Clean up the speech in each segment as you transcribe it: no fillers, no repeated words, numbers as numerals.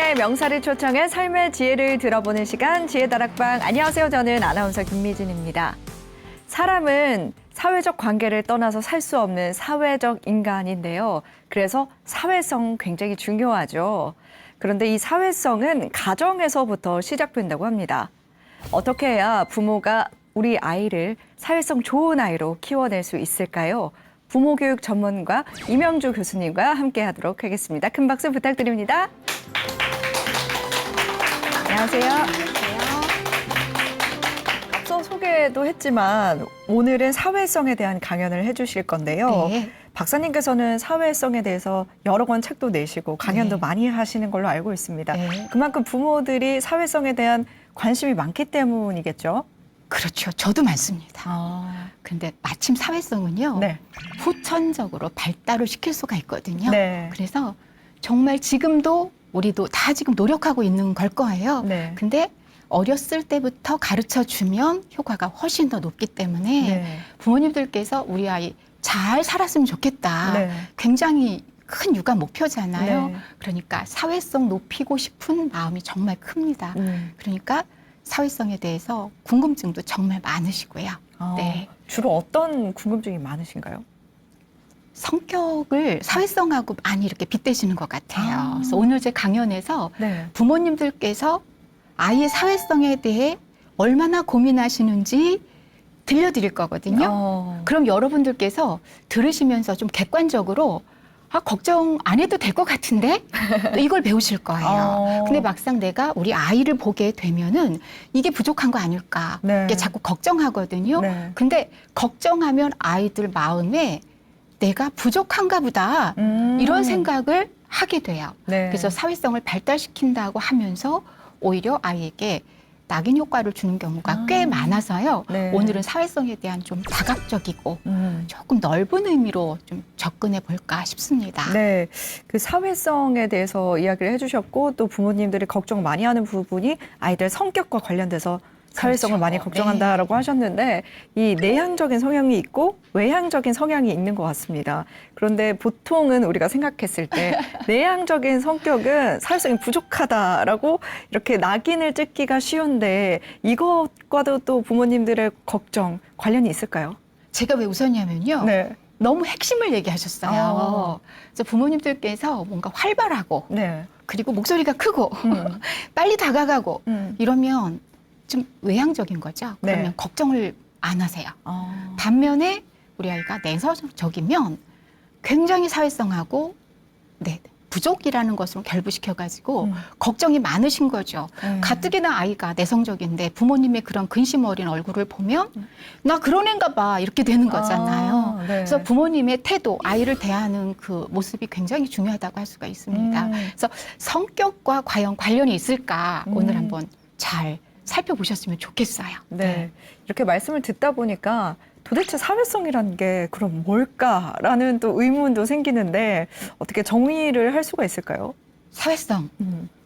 세상의 명사를 초청해 삶의 지혜를 들어보는 시간 지혜다락방. 안녕하세요. 저는 아나운서 김미진입니다. 사람은 사회적 관계를 떠나서 살 수 없는 사회적 인간인데요. 그래서 사회성 굉장히 중요하죠. 그런데 이 사회성은 가정에서부터 시작된다고 합니다. 어떻게 해야 부모가 우리 아이를 사회성 좋은 아이로 키워낼 수 있을까요? 부모교육 전문가 이명주 교수님과 함께 하도록 하겠습니다. 큰 박수 부탁드립니다. 안녕하세요. 앞서 소개도 했지만 오늘은 사회성에 대한 강연을 해주실 건데요. 네. 박사님께서는 사회성에 대해서 여러 권 책도 내시고 강연도 네. 많이 하시는 걸로 알고 있습니다. 네. 그만큼 부모들이 사회성에 대한 관심이 많기 때문이겠죠? 그렇죠. 저도 많습니다. 근데 마침 사회성은요. 네. 후천적으로 발달을 시킬 수가 있거든요. 네. 그래서 정말 지금도 우리도 다 지금 노력하고 있는 걸 거예요. 네. 근데 어렸을 때부터 가르쳐주면 효과가 훨씬 더 높기 때문에 네. 부모님들께서 우리 아이 잘 살았으면 좋겠다. 네. 굉장히 큰 육아 목표잖아요. 네. 그러니까 사회성 높이고 싶은 마음이 정말 큽니다. 그러니까 사회성에 대해서 궁금증도 정말 많으시고요. 네. 주로 어떤 궁금증이 많으신가요? 성격을 사회성하고 많이 이렇게 빗대시는 것 같아요. 그래서 오늘 제 강연에서 네. 부모님들께서 아이의 사회성에 대해 얼마나 고민하시는지 들려드릴 거거든요. 그럼 여러분들께서 들으시면서 좀 객관적으로 걱정 안 해도 될 것 같은데 이걸 배우실 거예요. 근데 막상 내가 우리 아이를 보게 되면은 이게 부족한 거 아닐까 네. 이게 자꾸 걱정하거든요. 네. 근데 걱정하면 아이들 마음에 내가 부족한가 보다 이런 생각을 하게 돼요. 네. 그래서 사회성을 발달시킨다고 하면서 오히려 아이에게 낙인 효과를 주는 경우가 꽤 많아서요. 네. 오늘은 사회성에 대한 좀 다각적이고 조금 넓은 의미로 좀 접근해 볼까 싶습니다. 네, 그 사회성에 대해서 이야기를 해주셨고 또 부모님들이 걱정 많이 하는 부분이 아이들 성격과 관련돼서 사회성을 그렇죠. 많이 걱정한다라고 하셨는데 이 내향적인 성향이 있고 외향적인 성향이 있는 것 같습니다. 그런데 보통은 우리가 생각했을 때 내향적인 성격은 사회성이 부족하다라고 이렇게 낙인을 찍기가 쉬운데 이것과도 또 부모님들의 걱정 관련이 있을까요? 제가 왜 웃었냐면요. 네. 너무 핵심을 얘기하셨어요. 그래서 부모님들께서 뭔가 활발하고 네. 그리고 목소리가 크고 빨리 다가가고 이러면 좀 외향적인 거죠. 네. 그러면 걱정을 안 하세요. 반면에 우리 아이가 내성적이면 굉장히 사회성하고 부족이라는 것으로 결부시켜가지고 걱정이 많으신 거죠. 가뜩이나 아이가 내성적인데 부모님의 그런 근심 어린 얼굴을 보면 나 그런 애인가 봐 이렇게 되는 거잖아요. 네. 그래서 부모님의 태도, 아이를 대하는 그 모습이 굉장히 중요하다고 할 수가 있습니다. 그래서 성격과 과연 관련이 있을까 오늘 한번 잘 살펴보셨으면 좋겠어요. 네. 이렇게 말씀을 듣다 보니까 도대체 사회성이라는 게 그럼 뭘까라는 또 의문도 생기는데 어떻게 정의를 할 수가 있을까요? 사회성.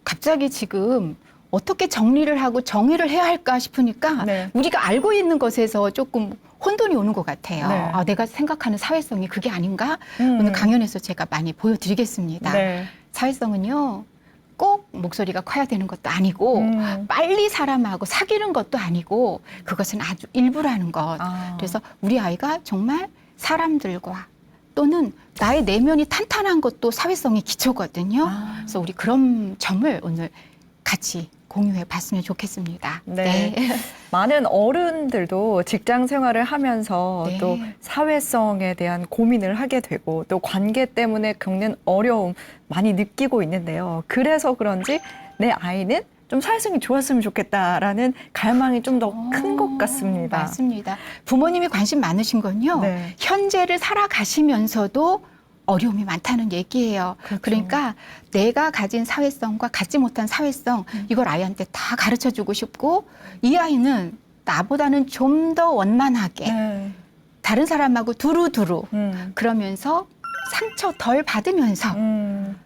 갑자기 지금 어떻게 정리를 하고 정의를 해야 할까 싶으니까 네. 우리가 알고 있는 것에서 조금 혼돈이 오는 것 같아요. 네. 내가 생각하는 사회성이 그게 아닌가? 오늘 강연에서 제가 많이 보여드리겠습니다. 네. 사회성은요. 꼭 목소리가 커야 되는 것도 아니고 빨리 사람하고 사귀는 것도 아니고 그것은 아주 일부라는 것. 그래서 우리 아이가 정말 사람들과 또는 나의 내면이 탄탄한 것도 사회성의 기초거든요. 그래서 우리 그런 점을 오늘 같이 공유해 봤으면 좋겠습니다. 네. 많은 어른들도 직장 생활을 하면서 네. 또 사회성에 대한 고민을 하게 되고 또 관계 때문에 겪는 어려움 많이 느끼고 있는데요. 그래서 그런지 내 아이는 좀 사회성이 좋았으면 좋겠다라는 갈망이 좀 더 큰 것 같습니다. 맞습니다. 부모님이 관심 많으신 건요. 네. 현재를 살아가시면서도 어려움이 많다는 얘기예요. 그렇죠. 그러니까 내가 가진 사회성과 갖지 못한 사회성 이걸 아이한테 다 가르쳐주고 싶고 이 아이는 나보다는 좀 더 원만하게 네. 다른 사람하고 두루두루 그러면서 상처 덜 받으면서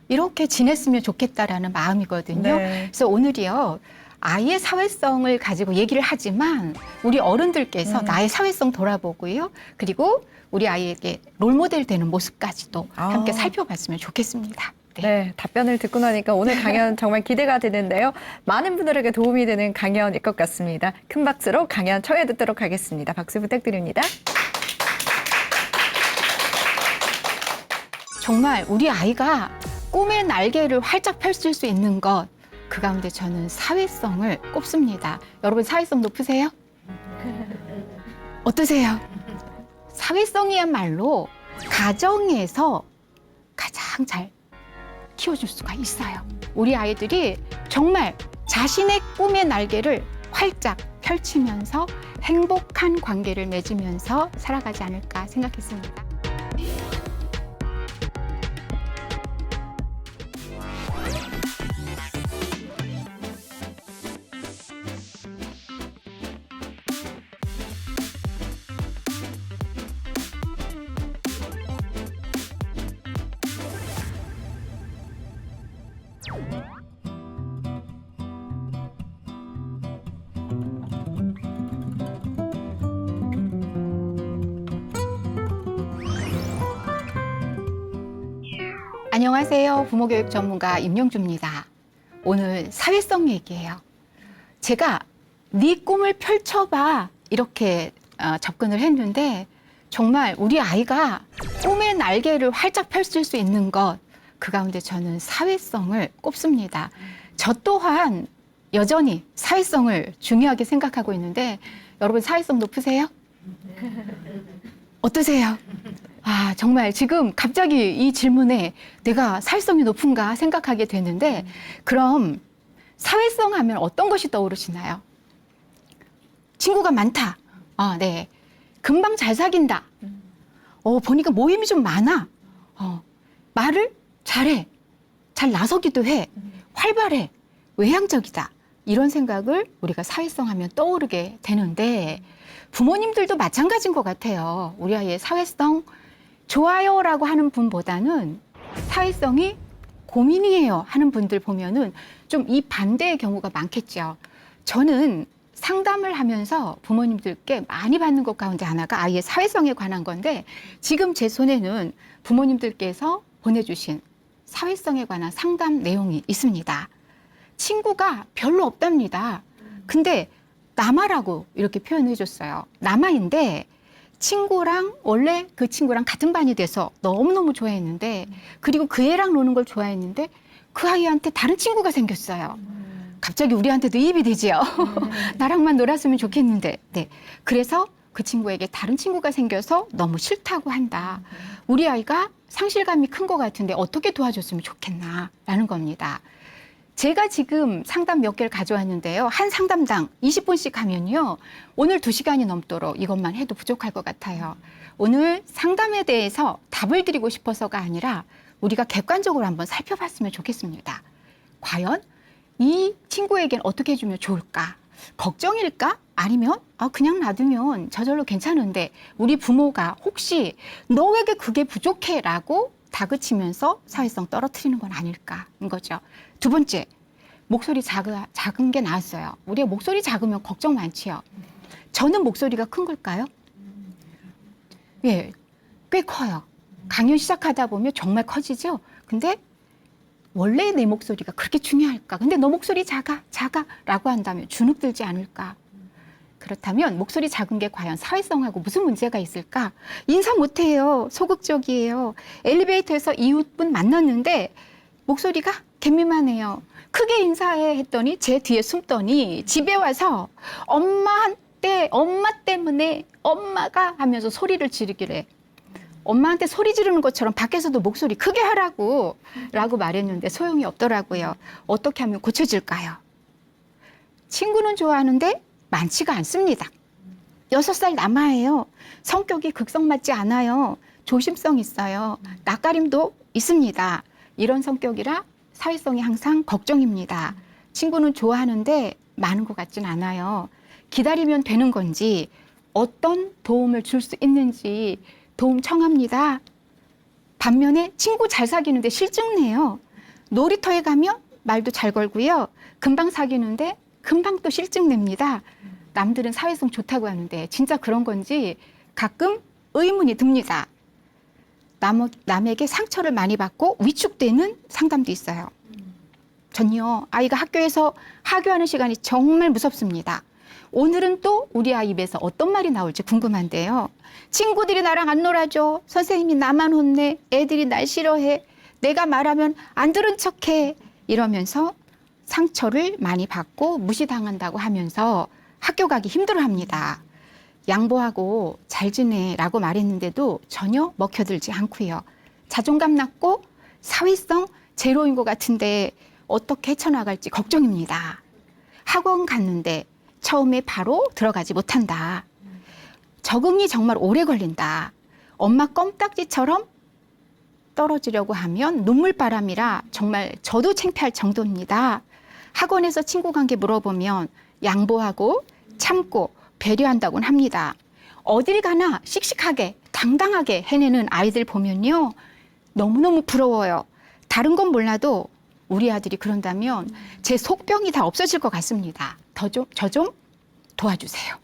이렇게 지냈으면 좋겠다라는 마음이거든요. 네. 그래서 오늘이요. 아이의 사회성을 가지고 얘기를 하지만 우리 어른들께서 나의 사회성 돌아보고요. 그리고 우리 아이에게 롤모델 되는 모습까지도 함께 살펴봤으면 좋겠습니다. 네, 답변을 듣고 나니까 오늘 강연 정말 기대가 되는데요. 많은 분들에게 도움이 되는 강연일 것 같습니다. 큰 박수로 강연 청해 듣도록 하겠습니다. 박수 부탁드립니다. 정말 우리 아이가 꿈의 날개를 활짝 펼칠 수 있는 것, 그 가운데 저는 사회성을 꼽습니다. 여러분 사회성 높으세요? 어떠세요? 사회성이야말로 가정에서 가장 잘 키워줄 수가 있어요. 우리 아이들이 정말 자신의 꿈의 날개를 활짝 펼치면서 행복한 관계를 맺으면서 살아가지 않을까 생각했습니다. 안녕하세요. 부모교육 전문가 임영주입니다. 오늘 사회성 얘기예요. 제가 네 꿈을 펼쳐봐 이렇게 접근을 했는데 정말 우리 아이가 꿈의 날개를 활짝 펼칠 수 있는 것, 그 가운데 저는 사회성을 꼽습니다. 저 또한 여전히 사회성을 중요하게 생각하고 있는데 여러분 사회성 높으세요? 어떠세요? 아, 정말 지금 갑자기 이 질문에 내가 사회성이 높은가 생각하게 되는데 그럼 사회성 하면 어떤 것이 떠오르시나요? 친구가 많다. 아, 네. 금방 잘 사귄다. 보니까 모임이 좀 많아. 말을 잘해. 잘 나서기도 해. 활발해. 외향적이다. 이런 생각을 우리가 사회성 하면 떠오르게 되는데 부모님들도 마찬가지인 것 같아요. 우리 아이의 사회성 좋아요라고 하는 분보다는 사회성이 고민이에요 하는 분들 보면은 좀 이 반대의 경우가 많겠죠. 저는 상담을 하면서 부모님들께 많이 받는 것 가운데 하나가 아이의 사회성에 관한 건데 지금 제 손에는 부모님들께서 보내주신 사회성에 관한 상담 내용이 있습니다. 친구가 별로 없답니다. 근데 남아라고 이렇게 표현해 줬어요. 남아인데 친구랑 원래 그 친구랑 같은 반이 돼서 너무너무 좋아했는데 그리고 그 애랑 노는 걸 좋아했는데 그 아이한테 다른 친구가 생겼어요. 갑자기 우리한테도 이입이 되지요. 나랑만 놀았으면 좋겠는데. 네. 그래서 그 친구에게 다른 친구가 생겨서 너무 싫다고 한다. 우리 아이가 상실감이 큰 것 같은데 어떻게 도와줬으면 좋겠나라는 겁니다. 제가 지금 상담 몇 개를 가져왔는데요. 한 상담당 20분씩 하면요. 오늘 2시간이 넘도록 이것만 해도 부족할 것 같아요. 오늘 상담에 대해서 답을 드리고 싶어서가 아니라 우리가 객관적으로 한번 살펴봤으면 좋겠습니다. 과연 이 친구에겐 어떻게 해주면 좋을까? 걱정일까? 아니면 그냥 놔두면 저절로 괜찮은데 우리 부모가 혹시 너에게 그게 부족해 라고 다그치면서 사회성 떨어뜨리는 건 아닐까인 거죠. 두 번째, 목소리 작은 게 나았어요. 우리가 목소리 작으면 걱정 많지요. 저는 목소리가 큰 걸까요? 예, 꽤 커요. 강연 시작하다 보면 정말 커지죠. 근데 원래 내 목소리가 그렇게 중요할까? 근데 너 목소리 작아 라고 한다면 주눅들지 않을까? 그렇다면 목소리 작은 게 과연 사회성하고 무슨 문제가 있을까? 인사 못해요. 소극적이에요. 엘리베이터에서 이웃분 만났는데 목소리가 개미만해요. 크게 인사해 했더니 제 뒤에 숨더니 집에 와서 엄마 때문에 엄마가 하면서 소리를 지르기래. 엄마한테 소리 지르는 것처럼 밖에서도 목소리 크게 하라고 라고 말했는데 소용이 없더라고요. 어떻게 하면 고쳐질까요? 친구는 좋아하는데 많지가 않습니다. 6살 남아예요. 성격이 극성맞지 않아요. 조심성 있어요. 낯가림도 있습니다. 이런 성격이라 사회성이 항상 걱정입니다. 친구는 좋아하는데 많은 것 같진 않아요. 기다리면 되는 건지 어떤 도움을 줄 수 있는지 도움 청합니다. 반면에 친구 잘 사귀는데 실증내요. 놀이터에 가면 말도 잘 걸고요. 금방 사귀는데 금방 또 실증냅니다. 남들은 사회성 좋다고 하는데 진짜 그런 건지 가끔 의문이 듭니다. 남에게 상처를 많이 받고 위축되는 상담도 있어요. 전요, 아이가 학교에서 하교하는 시간이 정말 무섭습니다. 오늘은 또 우리 아이 입에서 어떤 말이 나올지 궁금한데요. 친구들이 나랑 안 놀아줘. 선생님이 나만 혼내. 애들이 날 싫어해. 내가 말하면 안 들은 척해. 이러면서 상처를 많이 받고 무시당한다고 하면서 학교 가기 힘들어합니다. 양보하고 잘 지내라고 말했는데도 전혀 먹혀들지 않고요. 자존감 낮고 사회성 제로인 것 같은데 어떻게 헤쳐나갈지 걱정입니다. 학원 갔는데 처음에 바로 들어가지 못한다. 적응이 정말 오래 걸린다. 엄마 껌딱지처럼 떨어지려고 하면 눈물바람이라 정말 저도 창피할 정도입니다. 학원에서 친구 관계 물어보면 양보하고 참고 배려한다곤 합니다. 어딜 가나 씩씩하게 당당하게 해내는 아이들 보면요. 너무너무 부러워요. 다른 건 몰라도 우리 아들이 그런다면 제 속병이 다 없어질 것 같습니다. 저 좀 도와주세요.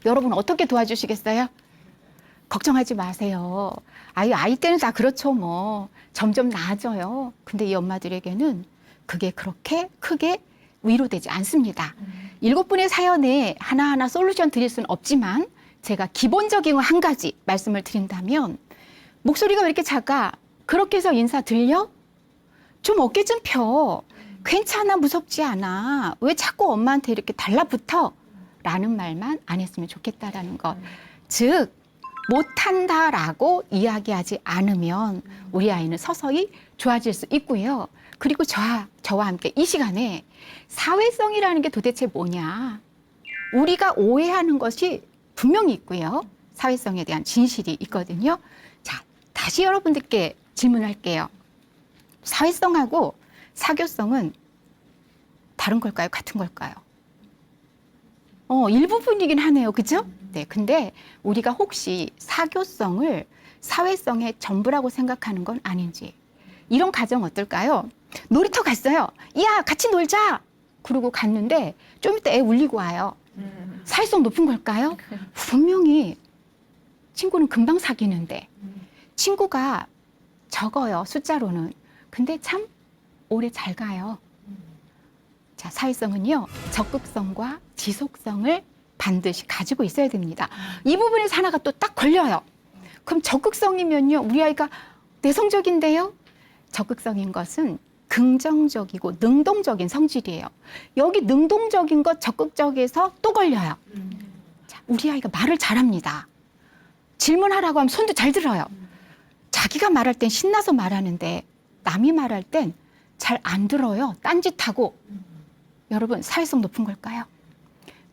여러분 어떻게 도와주시겠어요? 걱정하지 마세요. 아이 때는 다 그렇죠 뭐. 점점 나아져요. 근데 이 엄마들에게는 그게 그렇게 크게 위로되지 않습니다. 7분의 사연에 하나하나 솔루션 드릴 수는 없지만 제가 기본적인 거 한 가지 말씀을 드린다면 목소리가 왜 이렇게 작아? 그렇게 해서 인사 들려? 좀 어깨 좀 펴. 괜찮아, 무섭지 않아. 왜 자꾸 엄마한테 이렇게 달라붙어? 라는 말만 안 했으면 좋겠다라는 것. 즉 못한다라고 이야기하지 않으면 우리 아이는 서서히 좋아질 수 있고요. 그리고 저와 함께 이 시간에 사회성이라는 게 도대체 뭐냐. 우리가 오해하는 것이 분명히 있고요. 사회성에 대한 진실이 있거든요. 자, 다시 여러분들께 질문할게요. 사회성하고 사교성은 다른 걸까요? 같은 걸까요? 일부분이긴 하네요. 그죠? 네. 근데 우리가 혹시 사교성을 사회성의 전부라고 생각하는 건 아닌지. 이런 가정 어떨까요? 놀이터 갔어요. 야, 같이 놀자. 그러고 갔는데 좀 이따 애 울리고 와요. 사회성 높은 걸까요? 분명히 친구는 금방 사귀는데 친구가 적어요. 숫자로는. 근데 참 오래 잘 가요. 자, 사회성은요. 적극성과 지속성을 반드시 가지고 있어야 됩니다. 이 부분에서 하나가 또 딱 걸려요. 그럼 적극성이면요. 우리 아이가 내성적인데요. 적극성인 것은 긍정적이고 능동적인 성질이에요. 여기 능동적인 것 적극적에서 또 걸려요. 자, 우리 아이가 말을 잘합니다. 질문하라고 하면 손도 잘 들어요. 자기가 말할 땐 신나서 말하는데 남이 말할 땐 잘 안 들어요. 딴짓하고. 여러분 사회성 높은 걸까요?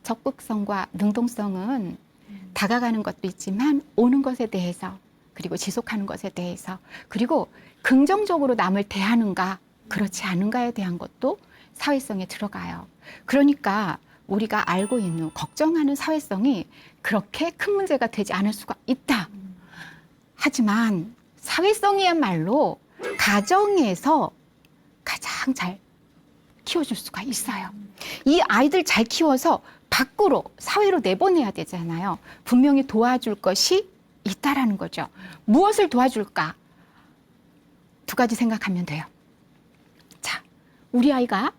적극성과 능동성은 다가가는 것도 있지만 오는 것에 대해서 그리고 지속하는 것에 대해서 그리고 긍정적으로 남을 대하는가 그렇지 않은가에 대한 것도 사회성에 들어가요. 그러니까 우리가 알고 있는 걱정하는 사회성이 그렇게 큰 문제가 되지 않을 수가 있다. 하지만 사회성이야말로 가정에서 가장 잘 키워줄 수가 있어요. 이 아이들 잘 키워서 밖으로 사회로 내보내야 되잖아요. 분명히 도와줄 것이 있다라는 거죠. 무엇을 도와줄까? 2가지 생각하면 돼요. 자, 우리 아이가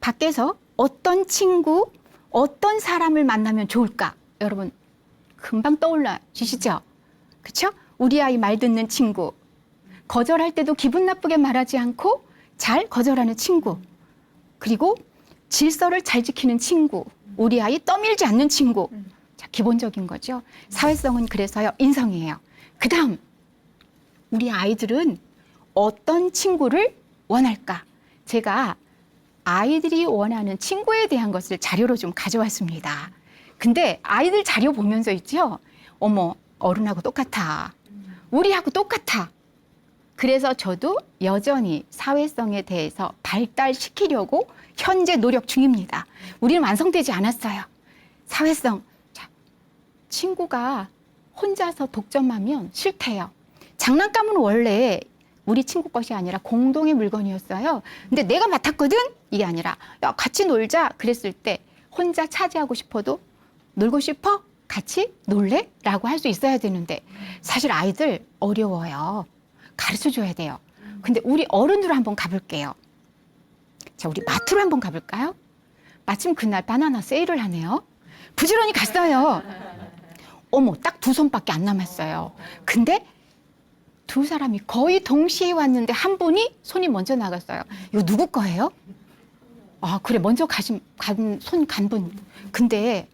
밖에서 어떤 친구, 어떤 사람을 만나면 좋을까? 여러분 금방 떠올라지시죠? 그렇죠? 우리 아이 말 듣는 친구, 거절할 때도 기분 나쁘게 말하지 않고 잘 거절하는 친구, 그리고 질서를 잘 지키는 친구, 우리 아이 떠밀지 않는 친구. 자, 기본적인 거죠. 사회성은 그래서요, 인성이에요. 그 다음, 우리 아이들은 어떤 친구를 원할까? 제가 아이들이 원하는 친구에 대한 것을 자료로 좀 가져왔습니다. 근데 아이들 자료 보면서 있죠? 어머, 어른하고 똑같아. 우리하고 똑같아. 그래서 저도 여전히 사회성에 대해서 발달시키려고 현재 노력 중입니다. 우리는 완성되지 않았어요. 사회성. 자, 친구가 혼자서 독점하면 싫대요. 장난감은 원래 우리 친구 것이 아니라 공동의 물건이었어요. 근데 내가 맡았거든? 이게 아니라 야, 같이 놀자 그랬을 때 혼자 차지하고 싶어도 놀고 싶어? 같이 놀래? 라고 할 수 있어야 되는데 사실 아이들 어려워요. 가르쳐줘야 돼요. 근데 우리 어른으로 한번 가볼게요. 자, 우리 마트로 한번 가볼까요? 마침 그날 바나나 세일을 하네요. 부지런히 갔어요. 어머, 딱 2손밖에 안 남았어요. 근데 2사람이 거의 동시에 왔는데 한 분이 손이 먼저 나갔어요. 이거 누구 거예요? 아, 그래, 먼저 손 간 분. 근데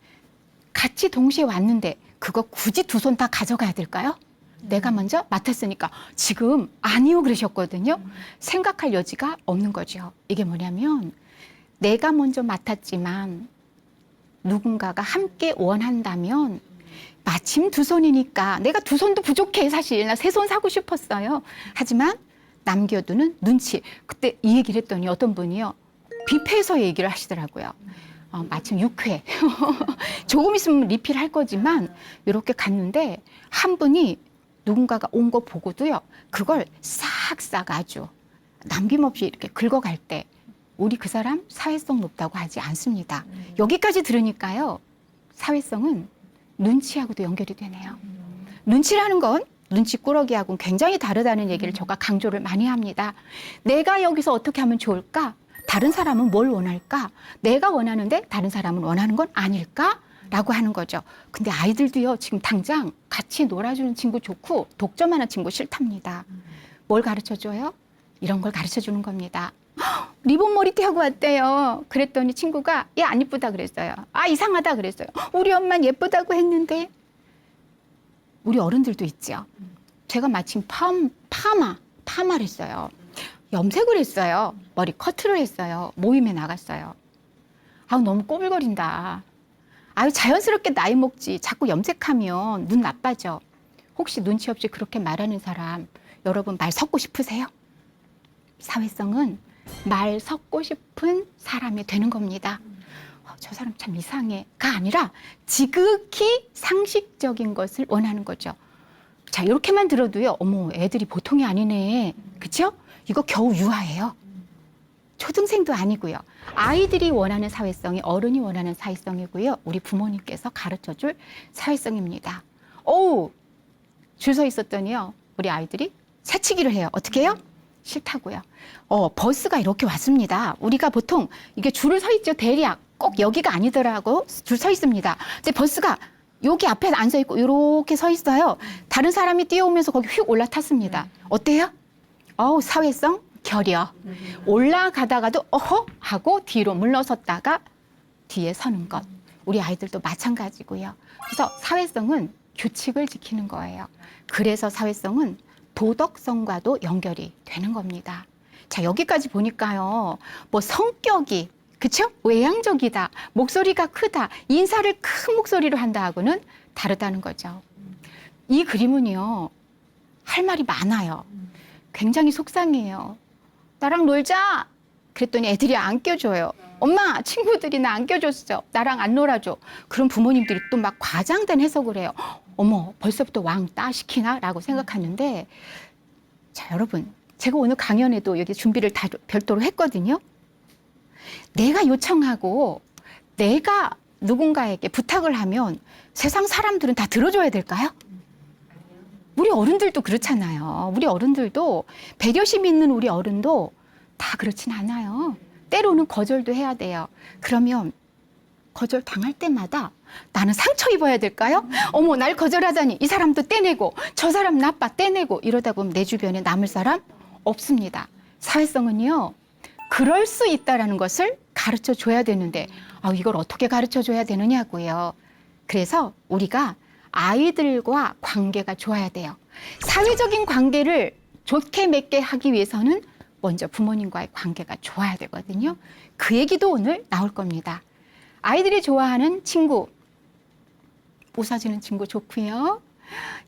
같이 동시에 왔는데 그거 굳이 2손 다 가져가야 될까요? 내가 먼저 맡았으니까. 지금 아니요 그러셨거든요. 생각할 여지가 없는 거죠. 이게 뭐냐면 내가 먼저 맡았지만 누군가가 함께 원한다면 마침 2손이니까 내가 2손도 부족해 사실. 나 3손 사고 싶었어요. 하지만 남겨두는 눈치. 그때 이 얘기를 했더니 어떤 분이요. 뷔페에서 얘기를 하시더라고요. 마침 6회. 조금 있으면 리필할 거지만 이렇게 갔는데 한 분이 누군가가 온 거 보고도요. 그걸 싹싹 아주 남김없이 이렇게 긁어갈 때 우리 그 사람 사회성 높다고 하지 않습니다. 여기까지 들으니까요. 사회성은 눈치하고도 연결이 되네요. 눈치라는 건 눈치꾸러기하고는 굉장히 다르다는 얘기를 제가 강조를 많이 합니다. 내가 여기서 어떻게 하면 좋을까? 다른 사람은 뭘 원할까? 내가 원하는데 다른 사람은 원하는 건 아닐까? 라고 하는 거죠. 근데 아이들도요, 지금 당장 같이 놀아주는 친구 좋고 독점하는 친구 싫답니다. 뭘 가르쳐줘요? 이런 걸 가르쳐주는 겁니다. 리본 머리띠 하고 왔대요. 그랬더니 친구가 얘 안 이쁘다 그랬어요. 아, 이상하다 그랬어요. 우리 엄마는 예쁘다고 했는데. 우리 어른들도 있죠. 제가 마침 파마를 했어요. 염색을 했어요. 머리 커트를 했어요. 모임에 나갔어요. 아우, 너무 꼬불거린다. 아유, 자연스럽게 나이 먹지. 자꾸 염색하면 눈 나빠져. 혹시 눈치 없이 그렇게 말하는 사람, 여러분 말 섞고 싶으세요? 사회성은 말 섞고 싶은 사람이 되는 겁니다. 저 사람 참 이상해가 아니라 지극히 상식적인 것을 원하는 거죠. 자, 이렇게만 들어도요. 어머, 애들이 보통이 아니네. 그렇죠? 이거 겨우 유아예요. 초등생도 아니고요. 아이들이 원하는 사회성이 어른이 원하는 사회성이고요. 우리 부모님께서 가르쳐줄 사회성입니다. 오우, 줄 서 있었더니요. 우리 아이들이 새치기를 해요. 어떻게 해요? 싫다고요. 버스가 이렇게 왔습니다. 우리가 보통 이게 줄을 서 있죠. 대략 꼭 여기가 아니더라고 줄 서 있습니다. 근데 버스가 여기 앞에 안 서 있고 이렇게 서 있어요. 다른 사람이 뛰어오면서 거기 휙 올라탔습니다. 어때요? 사회성 결여. 올라가다가도 어허 하고 뒤로 물러섰다가 뒤에 서는 것. 우리 아이들도 마찬가지고요. 그래서 사회성은 규칙을 지키는 거예요. 그래서 사회성은 도덕성과도 연결이 되는 겁니다. 자, 여기까지 보니까요. 뭐 성격이, 그쵸? 외향적이다, 목소리가 크다, 인사를 큰 목소리로 한다 하고는 다르다는 거죠. 이 그림은요, 할 말이 많아요. 굉장히 속상해요. 나랑 놀자! 그랬더니 애들이 안 껴줘요. 엄마, 친구들이 나 안 껴줬어. 나랑 안 놀아줘. 그럼 부모님들이 또 막 과장된 해석을 해요. 어머, 벌써부터 왕따 시키나? 라고 생각하는데, 자, 여러분, 제가 오늘 강연에도 여기 준비를 다 별도로 했거든요. 내가 요청하고 내가 누군가에게 부탁을 하면 세상 사람들은 다 들어줘야 될까요? 우리 어른들도 그렇잖아요. 우리 어른들도 배려심 있는 우리 어른도 다 그렇진 않아요. 때로는 거절도 해야 돼요. 그러면 거절 당할 때마다 나는 상처 입어야 될까요? 어머, 날 거절하다니 이 사람도 떼내고 저 사람 나빠 떼내고 이러다 보면 내 주변에 남을 사람 없습니다. 사회성은요. 그럴 수 있다라는 것을 가르쳐 줘야 되는데 이걸 어떻게 가르쳐 줘야 되느냐고요. 그래서 우리가 아이들과 관계가 좋아야 돼요. 사회적인 관계를 좋게 맺게 하기 위해서는 먼저 부모님과의 관계가 좋아야 되거든요. 그 얘기도 오늘 나올 겁니다. 아이들이 좋아하는 친구, 웃어주는 친구 좋고요.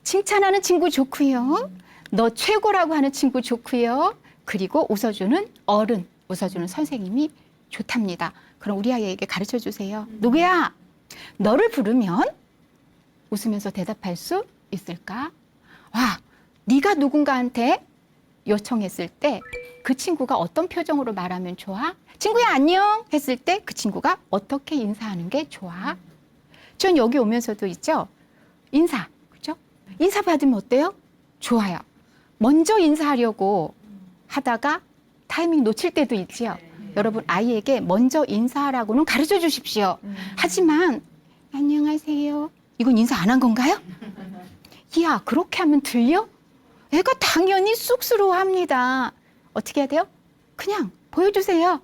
칭찬하는 친구 좋고요. 너 최고라고 하는 친구 좋고요. 그리고 웃어주는 어른, 웃어주는 선생님이 좋답니다. 그럼 우리 아이에게 가르쳐 주세요. 누구야? 너를 부르면 웃으면서 대답할 수 있을까? 와, 네가 누군가한테 요청했을 때 그 친구가 어떤 표정으로 말하면 좋아? 친구야 안녕 했을 때 그 친구가 어떻게 인사하는 게 좋아? 전 여기 오면서도 있죠. 인사, 그죠? 인사 받으면 어때요? 좋아요. 먼저 인사하려고 하다가 타이밍 놓칠 때도 있지요. 여러분, 아이에게 먼저 인사하라고는 가르쳐 주십시오. 하지만 안녕하세요. 이건 인사 안 한 건가요? 야, 그렇게 하면 들려? 애가 당연히 쑥스러워합니다. 어떻게 해야 돼요? 그냥 보여주세요.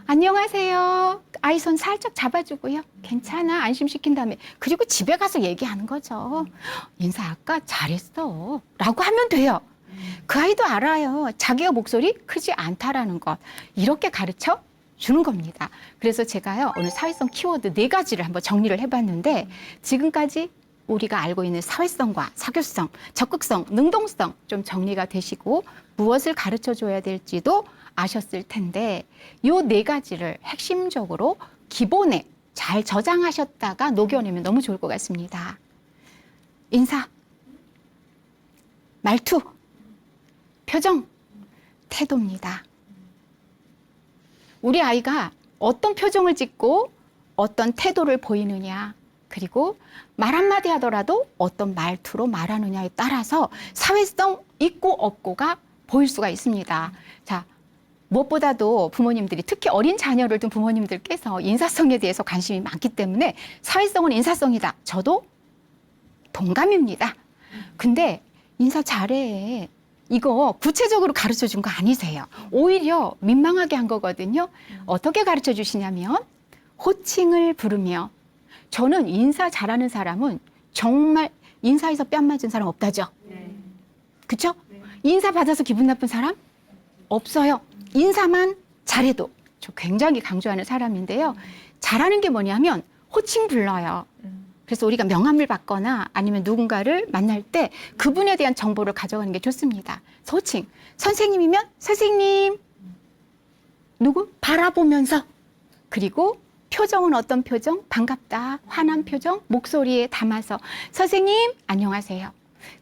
안녕하세요. 아이 손 살짝 잡아주고요. 괜찮아. 안심시킨 다음에. 그리고 집에 가서 얘기하는 거죠. 인사 아까 잘했어. 라고 하면 돼요. 그 아이도 알아요. 자기가 목소리 크지 않다라는 것. 이렇게 가르쳐 주는 겁니다. 그래서 제가요, 오늘 사회성 키워드 4가지를 한번 정리를 해봤는데, 지금까지 우리가 알고 있는 사회성과 사교성, 적극성, 능동성 좀 정리가 되시고 무엇을 가르쳐 줘야 될지도 아셨을 텐데, 요 4가지를 핵심적으로 기본에 잘 저장하셨다가 녹여내면 너무 좋을 것 같습니다. 인사, 말투, 표정, 태도입니다. 우리 아이가 어떤 표정을 짓고 어떤 태도를 보이느냐, 그리고 말 한마디 하더라도 어떤 말투로 말하느냐에 따라서 사회성 있고 없고가 보일 수가 있습니다. 자, 무엇보다도 부모님들이, 특히 어린 자녀를 둔 부모님들께서 인사성에 대해서 관심이 많기 때문에 사회성은 인사성이다. 저도 동감입니다. 근데 인사 잘해. 이거 구체적으로 가르쳐 준 거 아니세요. 오히려 민망하게 한 거거든요. 어떻게 가르쳐 주시냐면 호칭을 부르며, 저는 인사 잘하는 사람은 정말 인사에서 뺨 맞은 사람 없다죠. 그렇죠? 인사 받아서 기분 나쁜 사람 없어요. 인사만 잘해도. 저 굉장히 강조하는 사람인데요. 잘하는 게 뭐냐면 호칭 불러요. 그래서 우리가 명함을 받거나 아니면 누군가를 만날 때 그분에 대한 정보를 가져가는 게 좋습니다. 호칭. 선생님이면 선생님. 누구? 바라보면서. 그리고 표정은 어떤 표정? 반갑다, 화난 표정, 목소리에 담아서 선생님, 안녕하세요.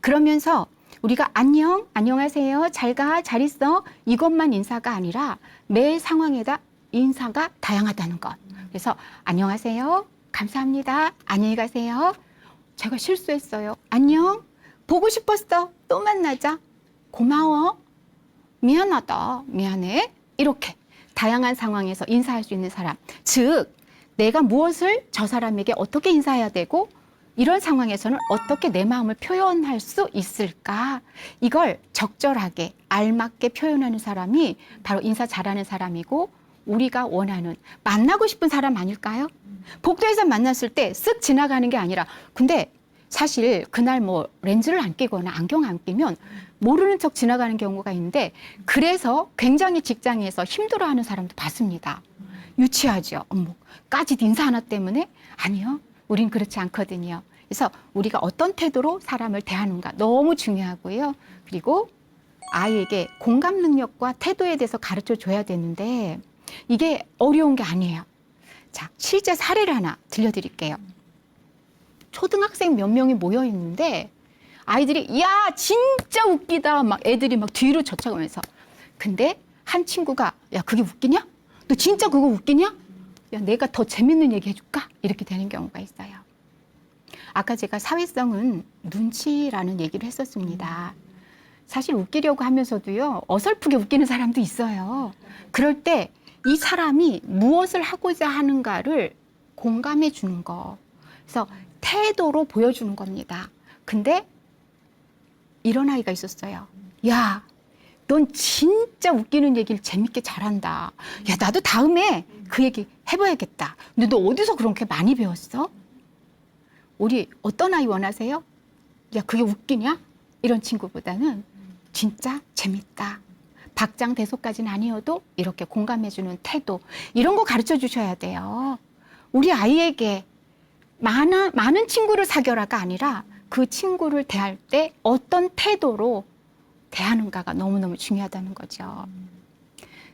그러면서 우리가 안녕, 안녕하세요, 잘 가, 잘 있어, 이것만 인사가 아니라 매 상황에다 인사가 다양하다는 것. 그래서 안녕하세요, 감사합니다, 안녕히 가세요, 제가 실수했어요, 안녕, 보고 싶었어, 또 만나자, 고마워, 미안하다, 미안해, 이렇게 다양한 상황에서 인사할 수 있는 사람. 즉, 내가 무엇을 저 사람에게 어떻게 인사해야 되고 이런 상황에서는 어떻게 내 마음을 표현할 수 있을까? 이걸 적절하게 알맞게 표현하는 사람이 바로 인사 잘하는 사람이고, 우리가 원하는, 만나고 싶은 사람 아닐까요? 복도에서 만났을 때 쓱 지나가는 게 아니라, 근데 사실 그날 뭐 렌즈를 안 끼거나 안경 안 끼면 모르는 척 지나가는 경우가 있는데, 그래서 굉장히 직장에서 힘들어하는 사람도 봤습니다. 유치하죠. 어머, 까짓 인사 하나 때문에? 아니요. 우린 그렇지 않거든요. 그래서 우리가 어떤 태도로 사람을 대하는가 너무 중요하고요. 그리고 아이에게 공감 능력과 태도에 대해서 가르쳐 줘야 되는데 이게 어려운 게 아니에요. 자, 실제 사례를 하나 들려드릴게요. 초등학생 몇 명이 모여 있는데 아이들이 야 진짜 웃기다 막 애들이 막 뒤로 젖혀가면서, 근데 한 친구가 야 그게 웃기냐? 너 진짜 그거 웃기냐? 야 내가 더 재밌는 얘기 해줄까? 이렇게 되는 경우가 있어요. 아까 제가 사회성은 눈치라는 얘기를 했었습니다. 사실 웃기려고 하면서도요 어설프게 웃기는 사람도 있어요. 그럴 때 이 사람이 무엇을 하고자 하는가를 공감해 주는 거, 그래서 태도로 보여주는 겁니다. 근데 이런 아이가 있었어요. 야, 넌 진짜 웃기는 얘기를 재밌게 잘한다. 야, 나도 다음에 그 얘기 해봐야겠다. 근데 너 어디서 그렇게 많이 배웠어? 우리 어떤 아이 원하세요? 야, 그게 웃기냐? 이런 친구보다는 진짜 재밌다. 박장대소까지는 아니어도 이렇게 공감해주는 태도, 이런 거 가르쳐 주셔야 돼요. 우리 아이에게 많은 친구를 사귀어라가 아니라 그 친구를 대할 때 어떤 태도로 대하는가가 너무너무 중요하다는 거죠.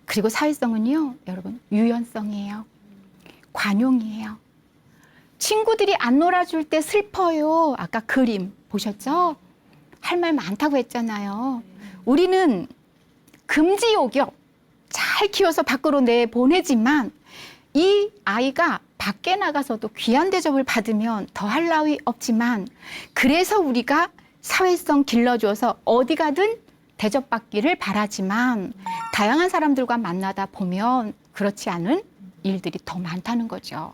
그리고 사회성은요, 여러분, 유연성이에요. 관용이에요. 친구들이 안 놀아줄 때 슬퍼요. 아까 그림 보셨죠? 할 말 많다고 했잖아요. 우리는 금지옥이요. 잘 키워서 밖으로 내보내지만 이 아이가 밖에 나가서도 귀한 대접을 받으면 더할 나위 없지만 그래서 우리가 사회성 길러줘서 어디 가든 대접받기를 바라지만 다양한 사람들과 만나다 보면 그렇지 않은 일들이 더 많다는 거죠.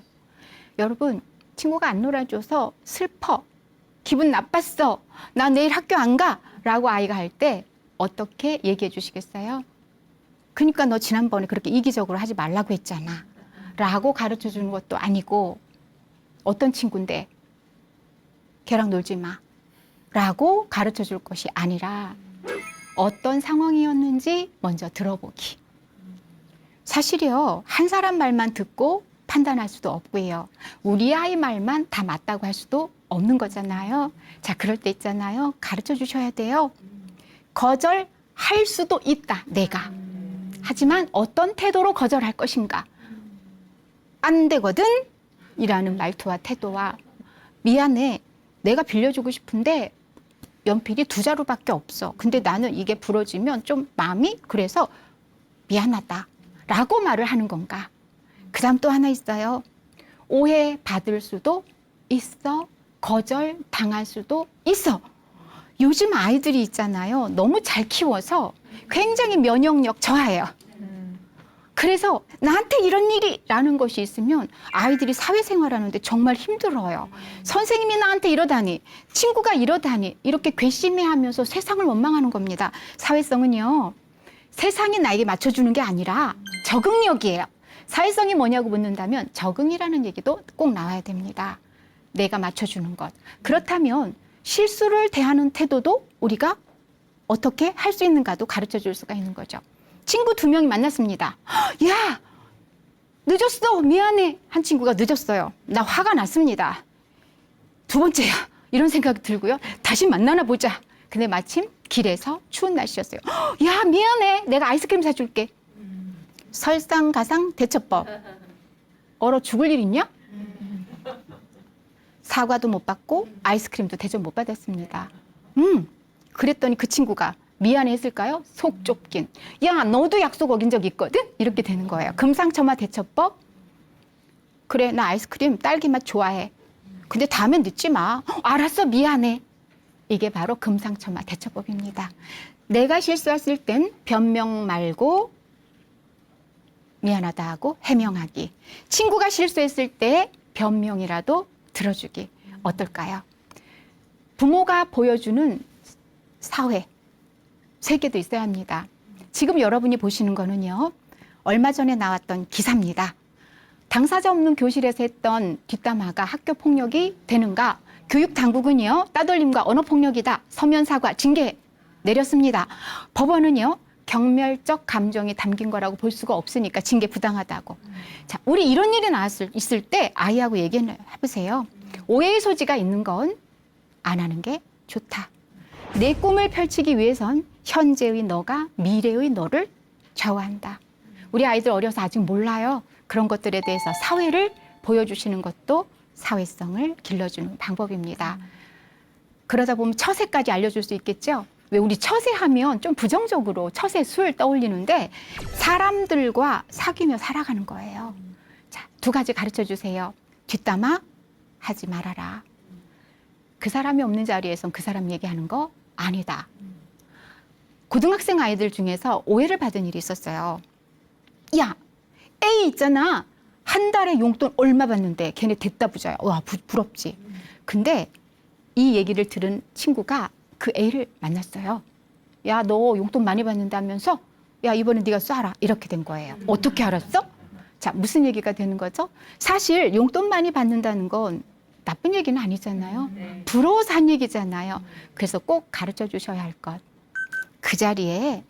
여러분, 친구가 안 놀아줘서 슬퍼, 기분 나빴어, 나 내일 학교 안 가 라고 아이가 할 때 어떻게 얘기해 주시겠어요? 그러니까 너 지난번에 그렇게 이기적으로 하지 말라고 했잖아 라고 가르쳐 주는 것도 아니고, 어떤 친구인데 걔랑 놀지 마 라고 가르쳐 줄 것이 아니라 어떤 상황이었는지 먼저 들어보기. 사실이요, 한 사람 말만 듣고 판단할 수도 없고요, 우리 아이 말만 다 맞다고 할 수도 없는 거잖아요. 자, 그럴 때 있잖아요, 가르쳐 주셔야 돼요. 거절할 수도 있다, 내가. 하지만 어떤 태도로 거절할 것인가. 안 되거든? 이라는 말투와 태도와, 미안해, 내가 빌려주고 싶은데 연필이 2자루밖에 없어. 근데 나는 이게 부러지면 좀 마음이 그래서 미안하다 라고 말을 하는 건가. 그 다음 또 하나 있어요. 오해받을 수도 있어. 거절 당할 수도 있어. 요즘 아이들이 있잖아요, 너무 잘 키워서 굉장히 면역력 저하예요. 그래서 나한테 이런 일이 라는 것이 있으면 아이들이 사회생활하는데 정말 힘들어요. 선생님이 나한테 이러다니, 친구가 이러다니, 이렇게 괘씸해하면서 세상을 원망하는 겁니다. 사회성은요, 세상이 나에게 맞춰주는 게 아니라 적응력이에요. 사회성이 뭐냐고 묻는다면 적응이라는 얘기도 꼭 나와야 됩니다. 내가 맞춰주는 것. 그렇다면 실수를 대하는 태도도 우리가 어떻게 할 수 있는가도 가르쳐 줄 수가 있는 거죠. 친구 2명이 만났습니다. 야, 늦었어, 미안해. 한 친구가 늦었어요. 나 화가 났습니다. 2번째야. 이런 생각이 들고요, 다시 만나나 보자. 근데 마침 길에서 추운 날씨였어요. 야, 미안해, 내가 아이스크림 사줄게. 설상가상 대처법. 얼어 죽을 일 있냐? 사과도 못 받고 아이스크림도 대접 못 받았습니다. 그랬더니 그 친구가 미안해 했을까요? 속 좁긴. 야, 너도 약속 어긴 적 있거든? 이렇게 되는 거예요. 금상첨화 대처법. 그래, 나 아이스크림 딸기 맛 좋아해. 근데 다음엔 늦지 마. 알았어, 미안해. 이게 바로 금상첨화 대처법입니다. 내가 실수했을 땐 변명 말고 미안하다 하고 해명하기. 친구가 실수했을 때 변명이라도 들어주기. 어떨까요? 부모가 보여주는 사회, 세계도 있어야 합니다. 지금 여러분이 보시는 거는요, 얼마 전에 나왔던 기사입니다. 당사자 없는 교실에서 했던 뒷담화가 학교 폭력이 되는가? 교육 당국은요, 따돌림과 언어폭력이다, 서면 사과, 징계 내렸습니다. 법원은요, 경멸적 감정이 담긴 거라고 볼 수가 없으니까 징계 부당하다고. 자, 우리 이런 일이 있을 때 아이하고 얘기해보세요. 오해의 소지가 있는 건 안 하는 게 좋다. 내 꿈을 펼치기 위해선 현재의 너가 미래의 너를 좌우한다. 우리 아이들 어려서 아직 몰라요. 그런 것들에 대해서 사회를 보여주시는 것도 사회성을 길러주는 방법입니다. 그러다 보면 처세까지 알려줄 수 있겠죠. 왜 우리 처세하면 좀 부정적으로 처세 술 떠올리는데 사람들과 사귀며 살아가는 거예요. 자, 2가지 가르쳐 주세요. 뒷담화 하지 말아라. 그 사람이 없는 자리에선 그 사람 얘기하는 거 아니다. 고등학생 아이들 중에서 오해를 받은 일이 있었어요. 야, A 있잖아. 한 달에 용돈 얼마 받는데 걔네 됐다 부자야. 와, 부럽지. 근데 이 얘기를 들은 친구가 그 A를 만났어요. 야, 너 용돈 많이 받는다면서? 야, 이번에 네가 쏴라. 이렇게 된 거예요. 어떻게 알았어? 자, 무슨 얘기가 되는 거죠? 사실 용돈 많이 받는다는 건 나쁜 얘기는 아니잖아요. 부러워서 한 얘기잖아요. 그래서 꼭 가르쳐 주셔야 할 것. 그 자리에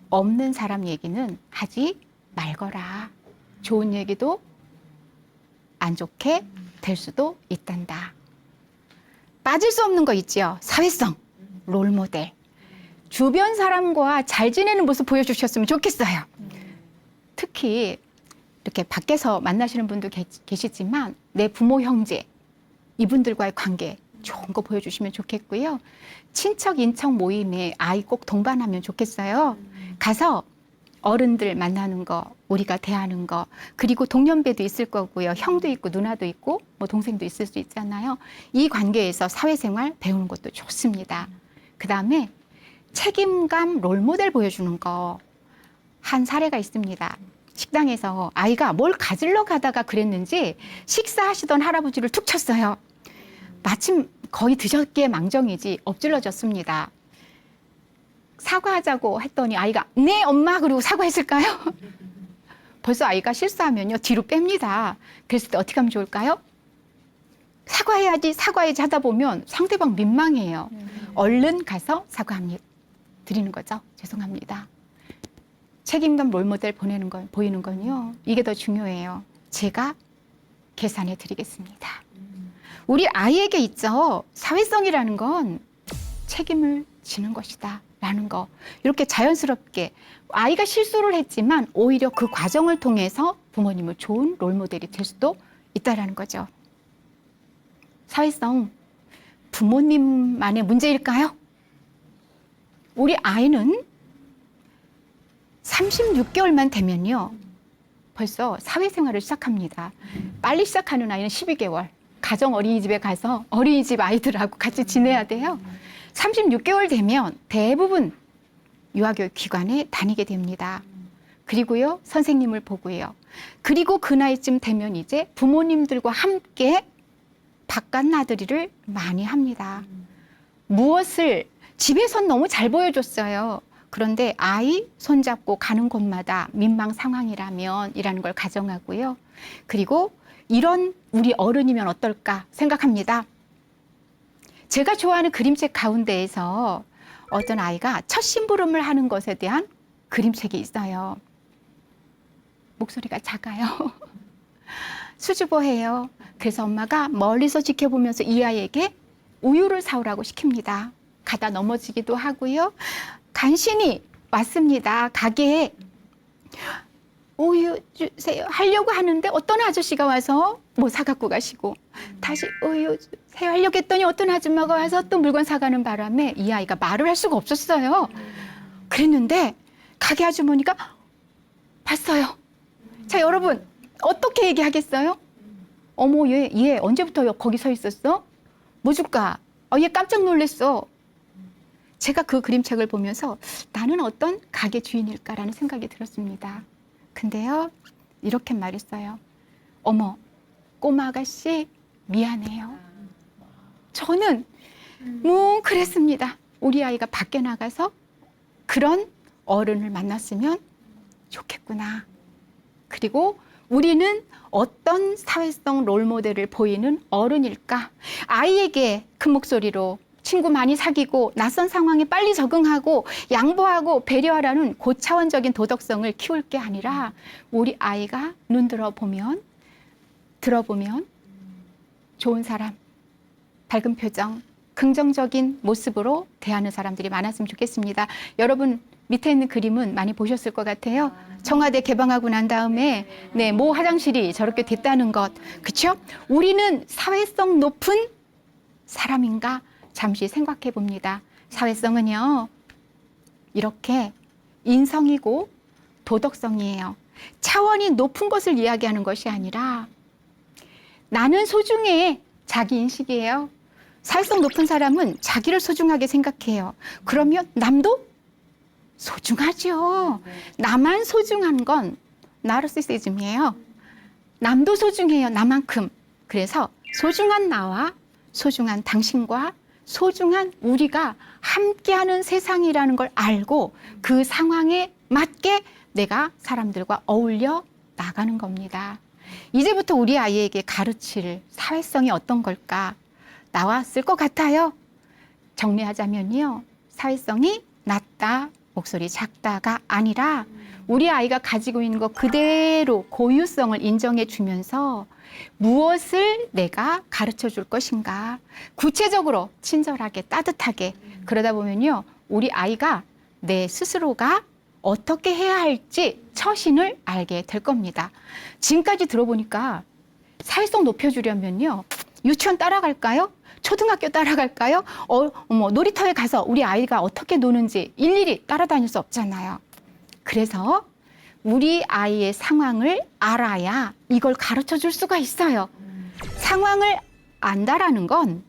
없는 사람 얘기는 하지 말거라. 좋은 얘기도 안 좋게 될 수도 있단다. 빠질 수 없는 거 있죠. 사회성, 롤모델. 주변 사람과 잘 지내는 모습 보여주셨으면 좋겠어요. 특히 이렇게 밖에서 만나시는 분도 계시지만 내 부모, 형제, 이분들과의 관계 좋은 거 보여주시면 좋겠고요. 친척, 인척 모임에 아이 꼭 동반하면 좋겠어요. 가서 어른들 만나는 거, 우리가 대하는 거, 그리고 동년배도 있을 거고요. 형도 있고 누나도 있고 뭐 동생도 있을 수 있잖아요. 이 관계에서 사회생활 배우는 것도 좋습니다. 그다음에 책임감 롤모델 보여주는 거. 한 사례가 있습니다. 식당에서 아이가 뭘 가지러 가다가 그랬는지 식사하시던 할아버지를 툭 쳤어요. 마침 거의 드셨기에 망정이지 엎질러졌습니다. 사과하자고 했더니 아이가 네 엄마 그리고 사과했을까요? 벌써 아이가 실수하면요 뒤로 뺍니다. 그랬을 때 어떻게 하면 좋을까요? 사과해야지 하다 보면 상대방 민망해요. 얼른 가서 사과합니다. 드리는 거죠. 죄송합니다. 책임감 롤모델 보이는 건요. 이게 더 중요해요. 제가 계산해 드리겠습니다. 우리 아이에게 있죠. 사회성이라는 건 책임을 지는 것이다. 라는 거. 이렇게 자연스럽게 아이가 실수를 했지만 오히려 그 과정을 통해서 부모님은 좋은 롤모델이 될 수도 있다라는 거죠. 사회성, 부모님만의 문제일까요? 우리 아이는 36개월만 되면요. 벌써 사회생활을 시작합니다. 빨리 시작하는 아이는 12개월. 가정 어린이집에 가서 어린이집 아이들하고 같이 지내야 돼요. 36개월 되면 대부분 유아교육 기관에 다니게 됩니다. 그리고요, 선생님을 보고요. 그리고 그 나이쯤 되면 이제 부모님들과 함께 바깥 나들이를 많이 합니다. 무엇을 집에선 너무 잘 보여줬어요. 그런데 아이 손잡고 가는 곳마다 민망 상황이라면 이라는 걸 가정하고요. 그리고 이런 우리 어른이면 어떨까 생각합니다. 제가 좋아하는 그림책 가운데에서 어떤 아이가 첫 심부름을 하는 것에 대한 그림책이 있어요. 목소리가 작아요. 수줍어해요. 그래서 엄마가 멀리서 지켜보면서 이 아이에게 우유를 사오라고 시킵니다. 가다 넘어지기도 하고요. 간신히 왔습니다. 가게에 우유 주세요 하려고 하는데 어떤 아저씨가 와서 뭐 사갖고 가시고 다시 우유 주세요 하려고 했더니 어떤 아줌마가 와서 또 물건 사가는 바람에 이 아이가 말을 할 수가 없었어요. 그랬는데 가게 아주머니가 봤어요. 자, 여러분 어떻게 얘기하겠어요? 어머, 얘 언제부터 거기 서 있었어? 뭐 줄까? 얘 깜짝 놀랐어. 제가 그 그림책을 보면서 나는 어떤 가게 주인일까라는 생각이 들었습니다. 근데요, 이렇게 말했어요. 어머, 꼬마 아가씨 미안해요. 저는 그랬습니다. 우리 아이가 밖에 나가서 그런 어른을 만났으면 좋겠구나. 그리고 우리는 어떤 사회성 롤모델을 보이는 어른일까? 아이에게 큰 목소리로 친구 많이 사귀고 낯선 상황에 빨리 적응하고 양보하고 배려하라는 고차원적인 도덕성을 키울 게 아니라 우리 아이가 눈 들어보면 들어보면 좋은 사람, 밝은 표정, 긍정적인 모습으로 대하는 사람들이 많았으면 좋겠습니다. 여러분 밑에 있는 그림은 많이 보셨을 것 같아요. 청와대 개방하고 난 다음에 모 화장실이 저렇게 됐다는 것. 그렇죠? 우리는 사회성 높은 사람인가? 잠시 생각해 봅니다. 사회성은요, 이렇게 인성이고 도덕성이에요. 차원이 높은 것을 이야기하는 것이 아니라 나는 소중해, 자기 인식이에요. 사회성 높은 사람은 자기를 소중하게 생각해요. 그러면 남도 소중하죠. 나만 소중한 건 나르시시즘이에요. 남도 소중해요, 나만큼. 그래서 소중한 나와 소중한 당신과 소중한 우리가 함께하는 세상이라는 걸 알고 그 상황에 맞게 내가 사람들과 어울려 나가는 겁니다. 이제부터 우리 아이에게 가르칠 사회성이 어떤 걸까? 나왔을 것 같아요. 정리하자면요. 사회성이 낮다, 목소리 작다가 아니라 우리 아이가 가지고 있는 것 그대로 고유성을 인정해 주면서 무엇을 내가 가르쳐 줄 것인가 구체적으로 친절하게 따뜻하게 그러다 보면요 우리 아이가 내 스스로가 어떻게 해야 할지 처신을 알게 될 겁니다. 지금까지 들어보니까 사회성 높여주려면요 유치원 따라갈까요? 초등학교 따라갈까요? 놀이터에 가서 우리 아이가 어떻게 노는지 일일이 따라다닐 수 없잖아요. 그래서 우리 아이의 상황을 알아야 이걸 가르쳐 줄 수가 있어요. 상황을 안다라는 건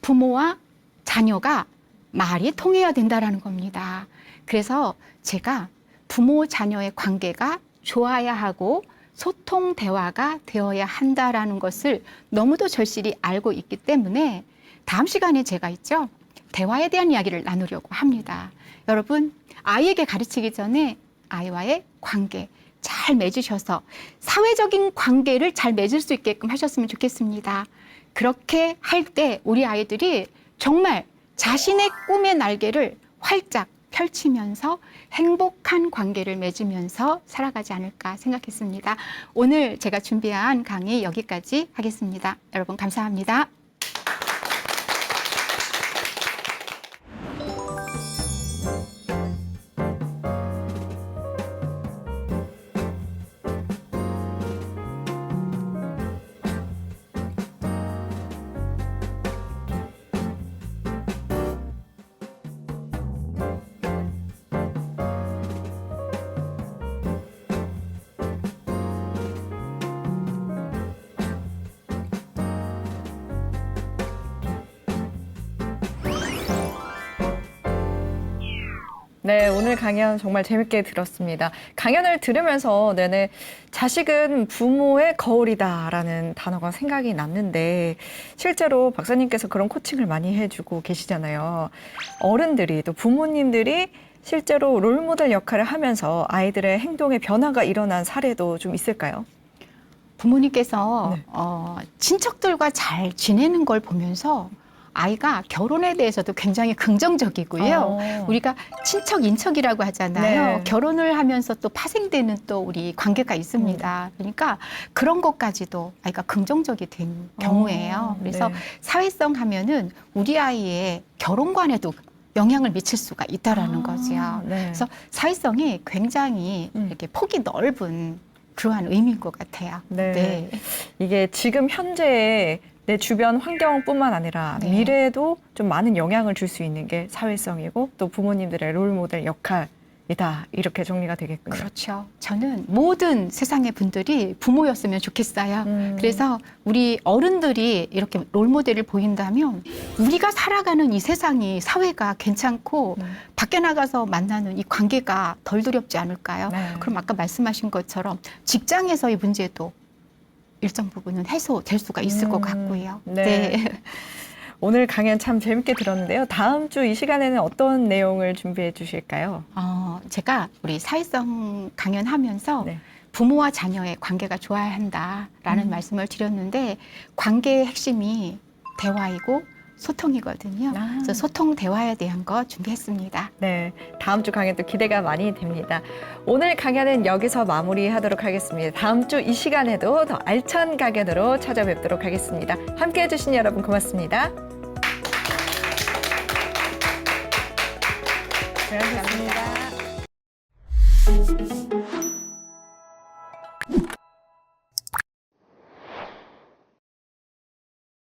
부모와 자녀가 말이 통해야 된다라는 겁니다. 그래서 제가 부모 자녀의 관계가 좋아야 하고 소통 대화가 되어야 한다라는 것을 너무도 절실히 알고 있기 때문에 다음 시간에 제가 있죠. 대화에 대한 이야기를 나누려고 합니다. 여러분, 아이에게 가르치기 전에 아이와의 관계 잘 맺으셔서 사회적인 관계를 잘 맺을 수 있게끔 하셨으면 좋겠습니다. 그렇게 할 때 우리 아이들이 정말 자신의 꿈의 날개를 활짝 펼치면서 행복한 관계를 맺으면서 살아가지 않을까 생각했습니다. 오늘 제가 준비한 강의 여기까지 하겠습니다. 여러분 감사합니다. 네, 오늘 강연 정말 재밌게 들었습니다. 강연을 들으면서 내내 자식은 부모의 거울이다라는 단어가 생각이 났는데 실제로 박사님께서 그런 코칭을 많이 해주고 계시잖아요. 어른들이 또 부모님들이 실제로 롤모델 역할을 하면서 아이들의 행동에 변화가 일어난 사례도 좀 있을까요? 부모님께서 네. 친척들과 잘 지내는 걸 보면서 아이가 결혼에 대해서도 굉장히 긍정적이고요. 우리가 친척, 인척이라고 하잖아요. 네. 결혼을 하면서 또 파생되는 또 우리 관계가 있습니다. 그러니까 그런 것까지도 아이가 긍정적이 된 경우예요. 그래서 네. 사회성 하면은 우리 아이의 결혼관에도 영향을 미칠 수가 있다라는 거지요. 네. 그래서 사회성이 굉장히 이렇게 폭이 넓은 그러한 의미인 것 같아요. 네. 네. 이게 지금 현재의 내 주변 환경뿐만 아니라 네. 미래에도 좀 많은 영향을 줄 수 있는 게 사회성이고 또 부모님들의 롤모델 역할이다. 이렇게 정리가 되겠군요. 그렇죠. 저는 모든 세상의 분들이 부모였으면 좋겠어요. 그래서 우리 어른들이 이렇게 롤모델을 보인다면 우리가 살아가는 이 세상이 사회가 괜찮고 밖에 나가서 만나는 이 관계가 덜 두렵지 않을까요? 네. 그럼 아까 말씀하신 것처럼 직장에서의 문제도 일정 부분은 해소될 수가 있을 것 같고요. 네. 오늘 강연 참 재밌게 들었는데요. 다음 주 이 시간에는 어떤 내용을 준비해 주실까요? 제가 우리 사회성 강연하면서 네. 부모와 자녀의 관계가 좋아야 한다라는 말씀을 드렸는데 관계의 핵심이 대화이고 소통이거든요. 그래서 소통 대화에 대한 거 준비했습니다. 네, 다음 주 강연 또 기대가 많이 됩니다. 오늘 강연은 여기서 마무리하도록 하겠습니다. 다음 주 이 시간에도 더 알찬 강연으로 찾아뵙도록 하겠습니다. 함께해 주신 여러분 고맙습니다. 수고하셨습니다.